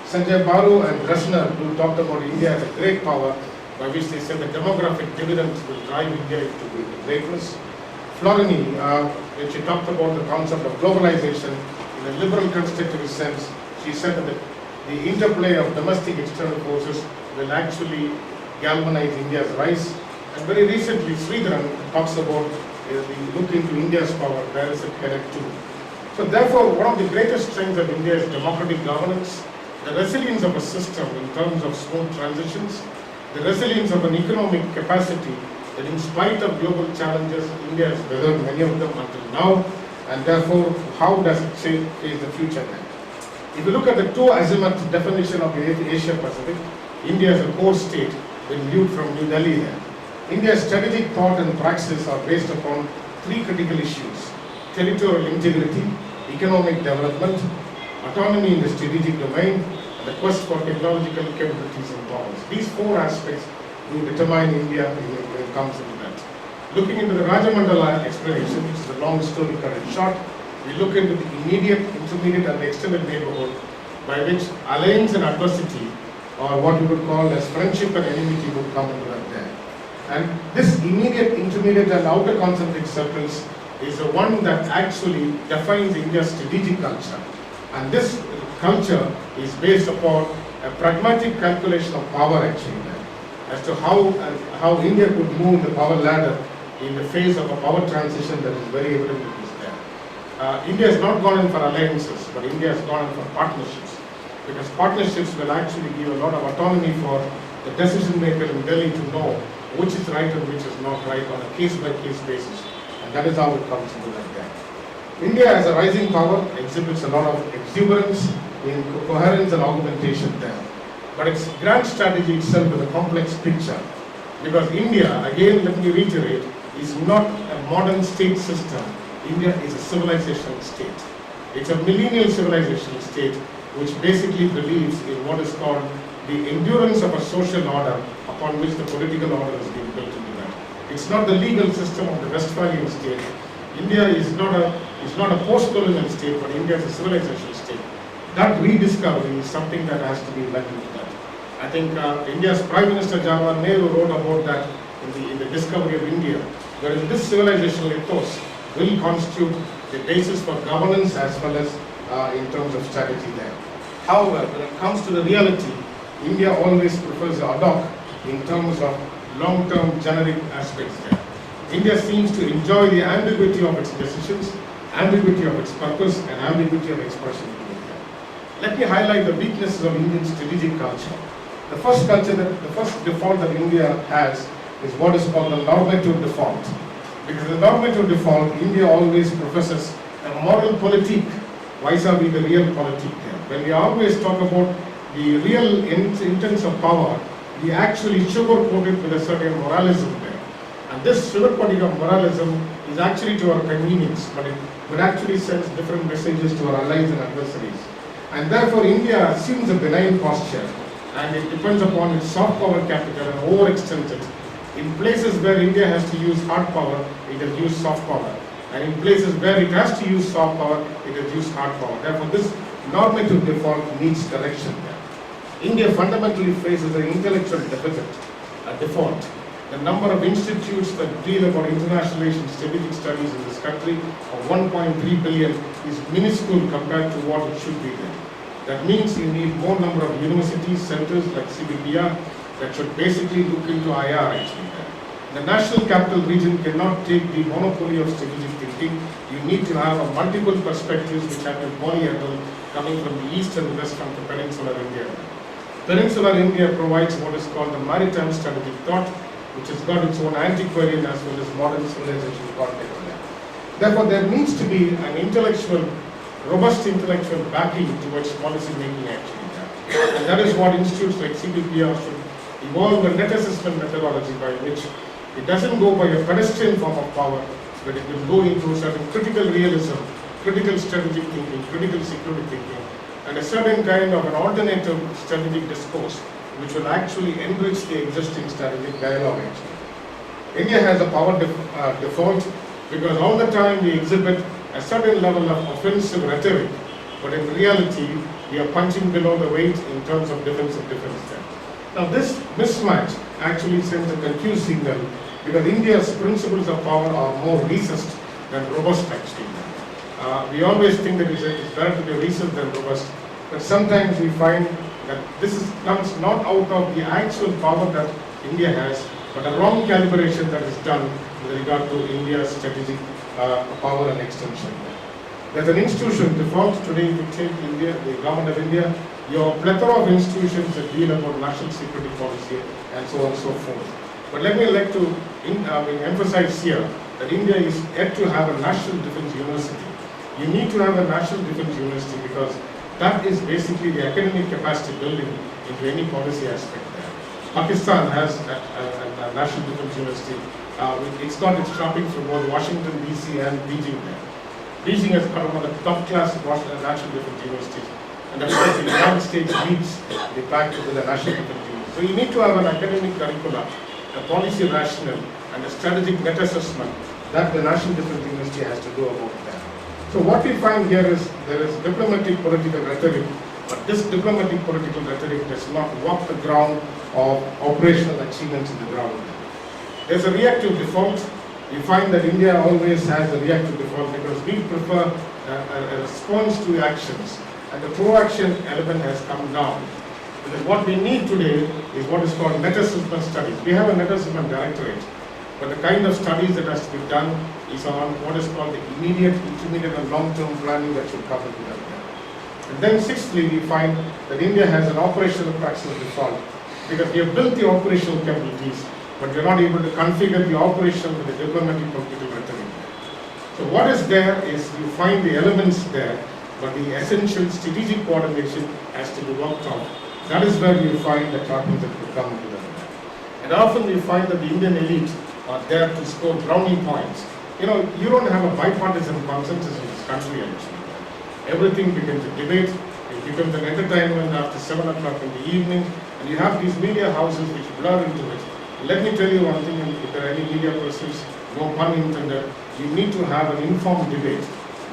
Sanjay Baru and Resner who talked about India as a great power, by which they said the demographic dividends will drive India into greatness. Florini, when she talked about the concept of globalization in a liberal constructivist sense, she said that the interplay of domestic external forces will actually galvanize India's rise. And very recently, Sridharan talks about the look into India's power, where is it headed to. So therefore, one of the greatest strengths of India is democratic governance, the resilience of a system in terms of smooth transitions, the resilience of an economic capacity that in spite of global challenges, India has weathered many of them until now, and therefore, how does it face the future then? If you look at the two azimuth definition of the Asia Pacific, India is a core state when viewed from New Delhi there. India's strategic thought and praxis are based upon three critical issues: territorial integrity, economic development, autonomy in the strategic domain, and the quest for technological capabilities and powers. These four aspects will determine India when it comes into that. Looking into the Rajamandala explanation, which is a long story cut in short, we look into the immediate, intermediate and extended neighborhood by which alliance and adversity, or what we would call as friendship and enmity, would come into that there. And this immediate, intermediate and outer concentric circles is the one that actually defines India's strategic culture. And this culture is based upon a pragmatic calculation of power actually there, as to how India could move the power ladder in the face of a power transition that is very evident in this there. India has not gone in for alliances, but India has gone in for partnerships, because partnerships will actually give a lot of autonomy for the decision maker in Delhi to know which is right and which is not right on a case-by-case basis. And that is how it comes into that there. India as a rising power exhibits a lot of exuberance in coherence and augmentation there. But its grand strategy itself is a complex picture. Because India, again let me reiterate, is not a modern state system. India is a civilizational state. It's a millennial civilizational state which basically believes in what is called the endurance of a social order upon which the political order is being built into that. It's not the legal system of the Westphalian state. India is not a post-colonial state, but India is a civilizational state. That rediscovery is something that has to be led into that. I think India's Prime Minister Jawaharlal Nehru wrote about that in the discovery of India, wherein this civilizational ethos will constitute the basis for governance as well as in terms of strategy there. However, when it comes to the reality, India always prefers ad hoc in terms of long-term generic aspects there. India seems to enjoy the ambiguity of its decisions, ambiguity of its purpose, and ambiguity of expression. Let me highlight the weaknesses of Indian strategic culture. The first default that India has is what is called the normative default. Because the normative default, India always professes a moral politique vis-a-vis the real politique there. When we always talk about the real intents of power, we actually sugarcoat it with a certain moralism there. And this sugarcoating of moralism is actually to our convenience, but it actually sends different messages to our allies and adversaries. And therefore India assumes a benign posture, and it depends upon its soft power capital and overextends it. In places where India has to use hard power, it has used soft power. And in places where it has to use soft power, it has used hard power. Therefore, this normative default needs correction there. India fundamentally faces an intellectual deficit, a default. The number of institutes that deal about internationalization strategic studies in this country of 1.3 billion is minuscule compared to what it should be there. That means you need more number of universities, centers like CBPR that should basically look into IR actually there. The national capital region cannot take the monopoly of strategic thinking. You need to have a multiple perspectives which have been polyhedral coming from the east and west from the peninsular India. Peninsular India provides what is called the maritime strategic thought, which has got its own antiquarian as well as modern civilization context there. Therefore, there needs to be an robust intellectual backing towards policy making actually there. And that is what institutes like CBPR should evolve a net assessment methodology by which it doesn't go by a pedestrian form of power, but it will go into certain critical realism, critical strategic thinking, critical security thinking, and a certain kind of an alternative strategic discourse which will actually enrich the existing strategic dialogue actually. India has a power default because all the time we exhibit a certain level of offensive rhetoric, but in reality we are punching below the weight in terms of defense there. Now this mismatch actually sends a confused signal because India's principles of power are more recessed than robust actually. We always think that it's better to be recessed than robust, but sometimes we find that this comes not out of the actual power that India has, but a wrong calibration that is done with regard to India's strategic power and extension. There's an institution default today. If you take India, the government of India, you have a plethora of institutions that deal about national security policy and so on and so forth. But let me emphasize here that India is yet to have a national defense university. You need to have a national defense university because that is basically the academic capacity building into any policy aspect there. Pakistan has a national defense university. It's got its trappings from both Washington DC and Beijing there. Beijing has got one of the top class national defense universities. And of course the United States leads the pack to the national defense university. So you need to have an academic curricula, a policy rationale, and a strategic net assessment that the national defense university has to do about that. So what we find here is there is diplomatic political rhetoric, but this diplomatic political rhetoric does not walk the ground of operational achievements in the ground. There's a reactive default. We find that India always has a reactive default because we prefer a response to actions, and the pro-action element has come down. Because what we need today is what is called net assessment studies. We have a net assessment directorate, but the kind of studies that has to be done is on what is called the immediate, intermediate and long-term planning that should come into that. And then sixthly, we find that India has an operational praxis default because we have built the operational capabilities, but we are not able to configure the operation with the diplomatic political rhetoric. So what is there is you find the elements there, but the essential strategic coordination has to be worked on. That is where you find the topics that will come into that. And often we find that the Indian elite are there to score brownie points. You know, you don't have a bipartisan consensus in this country actually. Everything becomes a debate, it becomes an entertainment after 7 o'clock in the evening, and you have these media houses which blur into it. Let me tell you one thing, if there are any media persons, no pun intended, you need to have an informed debate,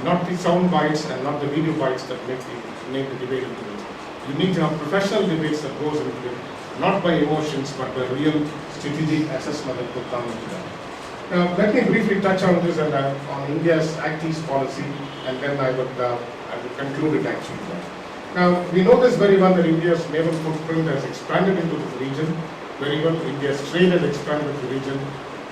not the sound bites and not the video bites that make the debate into it. You need to have professional debates that goes into it, not by emotions, but by real strategic assessment that could come into that. Now, let me briefly touch on this and on India's Act East policy, and then I would conclude it actually. Now, we know this very well that India's naval footprint has expanded into the region very well. India's trade has expanded into the region.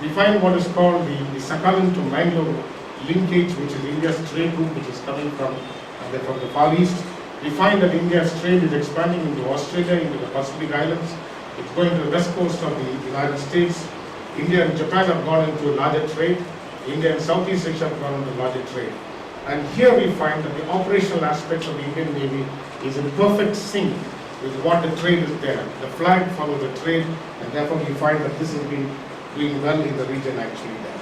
We find what is called the Sakhalin to Mangalore linkage, which is India's trade route, which is coming from the Far East. We find that India's trade is expanding into Australia, into the Pacific Islands. It's going to the west coast of the United States. India and Japan have gone into a larger trade. India and Southeast Asia have gone into larger trade. And here we find that the operational aspects of the Indian Navy is in perfect sync with what the trade is there. The flag follows the trade, and therefore we find that this has been doing well in the region actually there.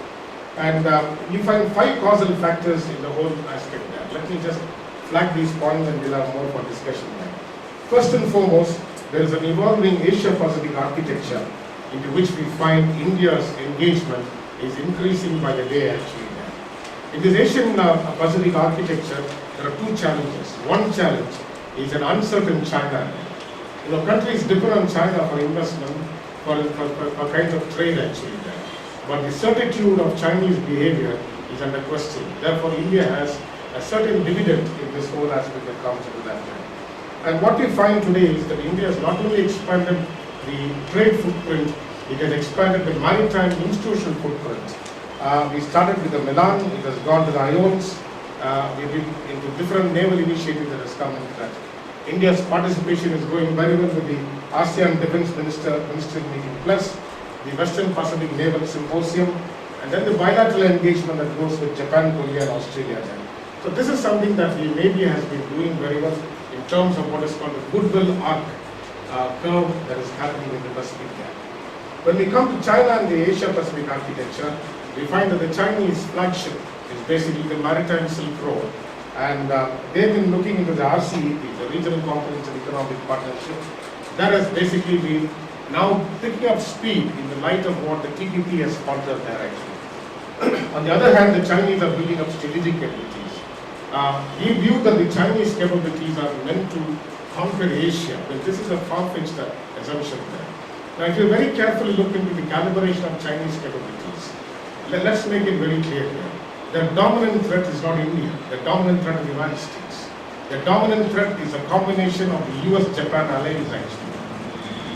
And we find 5 causal factors in the whole aspect there. Let me just flag these points and we'll have more for discussion there. First and foremost, there is an evolving Asia-Pacific architecture into which we find India's engagement is increasing by the day actually there. In this Asian Pacific architecture, there are 2 challenges. One challenge is an uncertain China. You know, countries depend on China for investment, for kinds of trade actually there. But the certitude of Chinese behavior is under question. Therefore, India has a certain dividend in this whole aspect that comes into that. And what we find today is that India has not only expanded the trade footprint, it has expanded the maritime institutional footprint. We started with the Milan, it has gone to the Ions, we've been into different naval initiatives that has come into that. India's participation is going very well with the ASEAN Defence Minister meeting plus, the Western Pacific Naval Symposium, and then the bilateral engagement that goes with Japan, Korea and Australia. So this is something that the Navy has been doing very well in terms of what is called the goodwill arc curve that is happening in the Pacific gap. When we come to China and the Asia-Pacific architecture, we find that the Chinese flagship is basically the Maritime Silk Road. And they've been looking into the RCEP, the Regional Comprehensive Economic Partnership. That has basically been now picking up speed in the light of what the TPP has sponsored there actually. On the other hand, the Chinese are building up strategic capabilities. We view that the Chinese capabilities are meant to conquer Asia, but this is a far-fetched assumption there. Now, if you very carefully look into the calibration of Chinese capabilities, let's make it very clear here. The dominant threat is not India. The dominant threat is the United States. The dominant threat is a combination of the US-Japan alliance actually.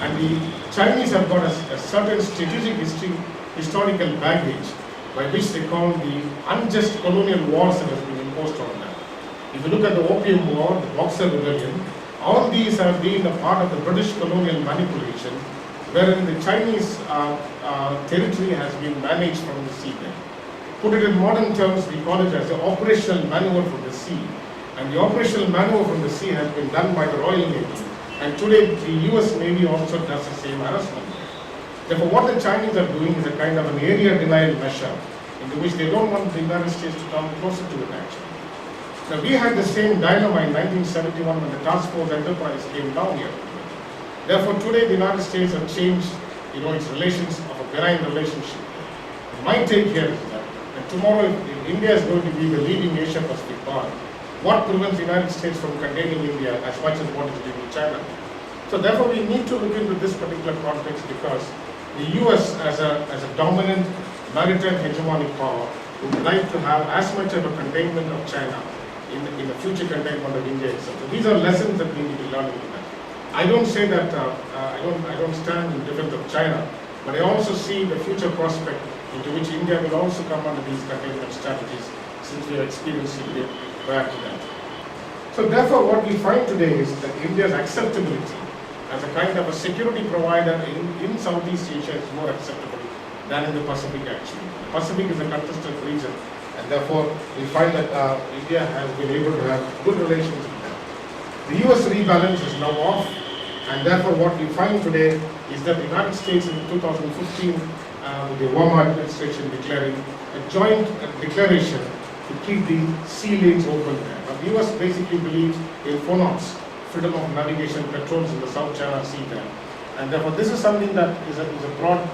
And the Chinese have got a certain strategic historical baggage by which they call the unjust colonial wars that has been imposed on them. If you look at the Opium War, the Boxer Rebellion, all these have been a part of the British colonial manipulation, wherein the Chinese territory has been managed from the sea there. Put it in modern terms, we call it as the operational maneuver from the sea. And the operational maneuver from the sea has been done by the Royal Navy. And today, the US Navy also does the same harassment. Therefore, what the Chinese are doing is a kind of an area denial measure, into which they don't want the United States to come closer to it actually. Now, we had the same dilemma in 1971 when the Task Force Enterprise came down here. Therefore, today the United States have changed, its relations of a benign relationship. My take here is that tomorrow, if India is going to be the leading Asia-Pacific power, what prevents the United States from containing India as much as what is doing with China? So therefore, we need to look into this particular context because the US as a dominant maritime hegemonic power would like to have as much of a containment of China in the future containment of India itself. So these are lessons that we need to learn into that. I don't say that I don't stand in defense of China, but I also see the future prospect into which India will also come under these containment strategies since we are experiencing it prior to that. So therefore, what we find today is that India's acceptability as a kind of a security provider in Southeast Asia is more acceptable than in the Pacific actually. The Pacific is a contested region, and therefore we find that India has been able to have good relations with them. The US rebalance is now off, and therefore what we find today is that the United States in 2015, with the Obama administration declaring a joint declaration to keep the sea lanes open there. Now, the US basically believes in FONOPS, freedom of navigation patrols in the South China Sea there. And therefore, this is something that is a broad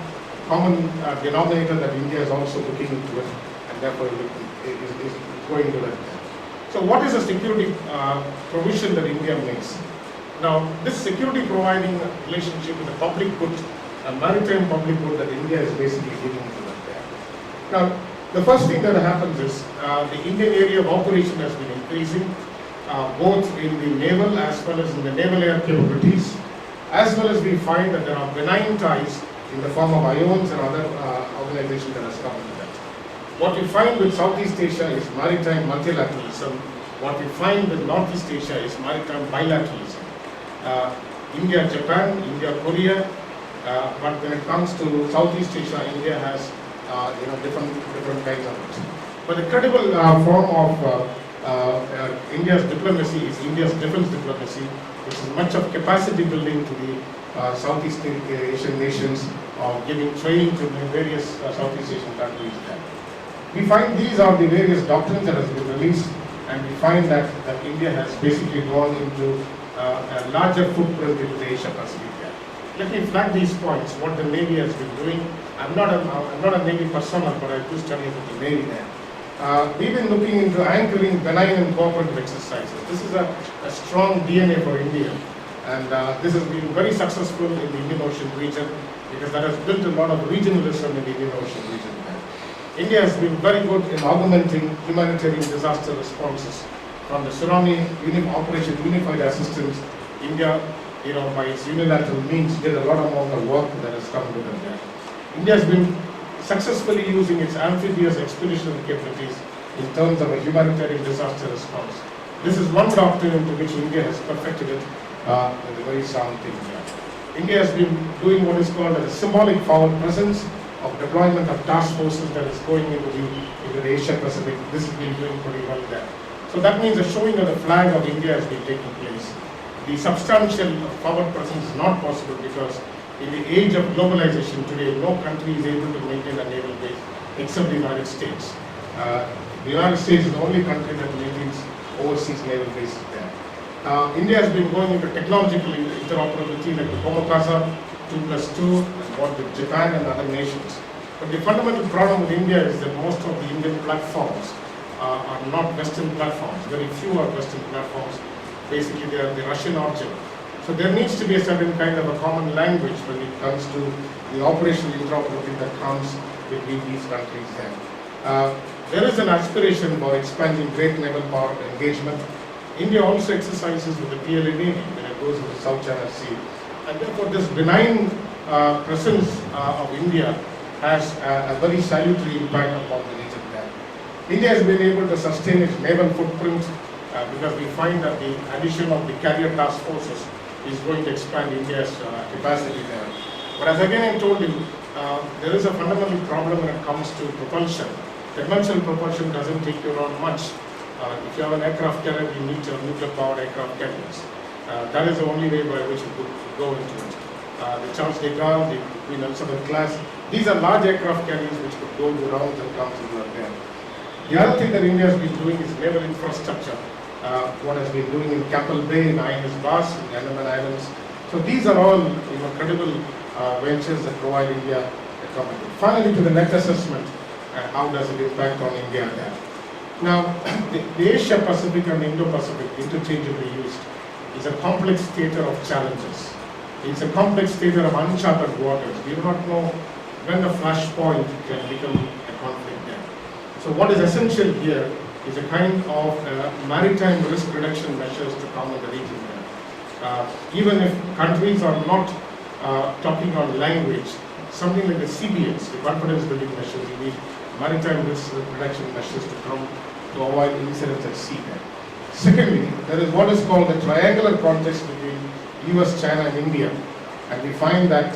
common denominator that India is also looking into it, and therefore is going to that. So what is a security provision that India makes? Now, this security providing relationship with the public good, a maritime public good that India is basically giving to that there. Now, the first thing that happens is the Indian area of operation has been increasing, both in the naval as well as in the naval air capabilities, as well as we find that there are benign ties in the form of IONs and other organizations that has come into that. What we find with Southeast Asia is maritime multilateralism. What we find with Northeast Asia is maritime bilateralism. India, Japan, India, Korea, but when it comes to Southeast Asia, India has different kinds of it. But the credible form of India's diplomacy is India's defense diplomacy, which is much of capacity building to the Southeast Asian nations, giving training to the various Southeast Asian countries there. We find these are the various doctrines that has been released, and we find that India has basically gone into a larger footprint into the Asia Pacific there. Let me flag these points, what the Navy has been doing. I'm not a Navy persona, but I do study about the Navy there. We've been looking into anchoring benign and cooperative exercises. This is a strong DNA for India, and this has been very successful in the Indian Ocean region because that has built a lot of regionalism in the Indian Ocean region. India has been very good in augmenting humanitarian disaster responses. From the tsunami Operation Unified Assistance, India, by its unilateral means, did a lot of work that has come with it there. India has been successfully using its amphibious expeditionary capabilities in terms of a humanitarian disaster response. This is one doctrine into which India has perfected it with a very sound thing here. India has been doing what is called a symbolic forward presence of deployment of task forces that is going into the Asia Pacific. This has been doing pretty well there. So that means the showing of the flag of India has been taking place. The substantial forward presence is not possible because in the age of globalization today, no country is able to maintain a naval base except the United States. The United States is the only country that maintains overseas naval bases there. India has been going into technological interoperability like the Komokasa 2+2 and what with Japan and other nations. But the fundamental problem with India is that most of the Indian platforms are not Western platforms. Very few are Western platforms. Basically, they are the Russian origin. So there needs to be a certain kind of a common language when it comes to the operational interoperability that comes between these countries there. There is an aspiration for expanding great naval power engagement. India also exercises with the PLA Navy when it goes into South China Sea. And therefore this benign presence of India has a very salutary impact upon the region there. India has been able to sustain its naval footprint because we find that the addition of the carrier task forces is going to expand India's capacity there. But as again I told you, there is a fundamental problem when it comes to propulsion. Conventional propulsion doesn't take you around much. If you have an aircraft carrier, you need your nuclear-powered aircraft carriers. That is the only way by which you could go into it. The Charles de Gaulle, the Queen Elizabeth class, these are large aircraft carriers which could go to rounds and comes into there. The other thing that India has been doing is naval infrastructure. What has been doing in Keppel Bay, in Ines Bas, in the Andaman Islands. So these are all credible ventures that provide India a company. Finally, to the net assessment, how does it impact on India there? Now, the Asia Pacific and Indo-Pacific, interchangeably used, is a complex theater of challenges. It's a complex theater of uncharted waters. We do not know when the flashpoint can become a conflict there. So what is essential here is a kind of maritime risk reduction measures to come in the region there. Even if countries are not talking on language, something like the CBS, the confidence building measures, you need maritime risk reduction measures to come to avoid incidents at sea there. Secondly, there is what is called the triangular context between US, China and India, and we find that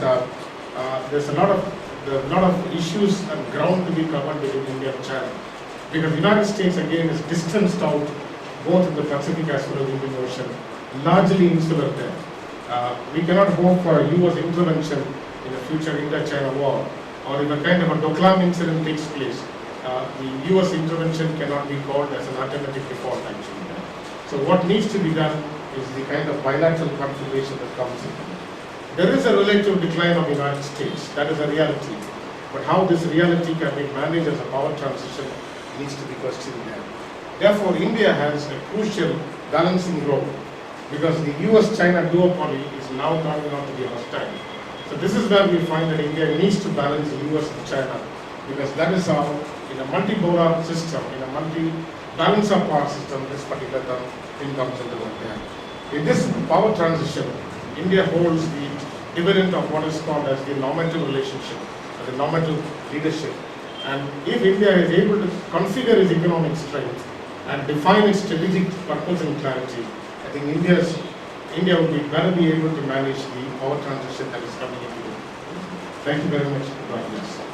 there's a lot of issues and ground to be covered between India and China, because the United States again is distanced out both in the Pacific as well as the Indian Ocean, largely insular there. We cannot hope for a US intervention in the future India-China war, or if a kind of a Doklam incident takes place, the US intervention cannot be called as an alternative default actually. So what needs to be done is the kind of bilateral configuration that comes in. There is a relative decline of the United States, that is a reality. But how this reality can be managed as a power transition needs to be questioned there. Therefore, India has a crucial balancing role, because the US-China duopoly is now turning out to be hostile. So this is where we find that India needs to balance the US and China, because that is how, in a multi-polar system, in a multi-balance of power system, this particular thing comes into play. In this power transition, India holds the dividend of what is called as the normative relationship, or the normative leadership. And if India is able to configure its economic strength and define its strategic purpose and clarity, I think India will be better be able to manage the power transition that is coming into it. Thank you very much for joining us.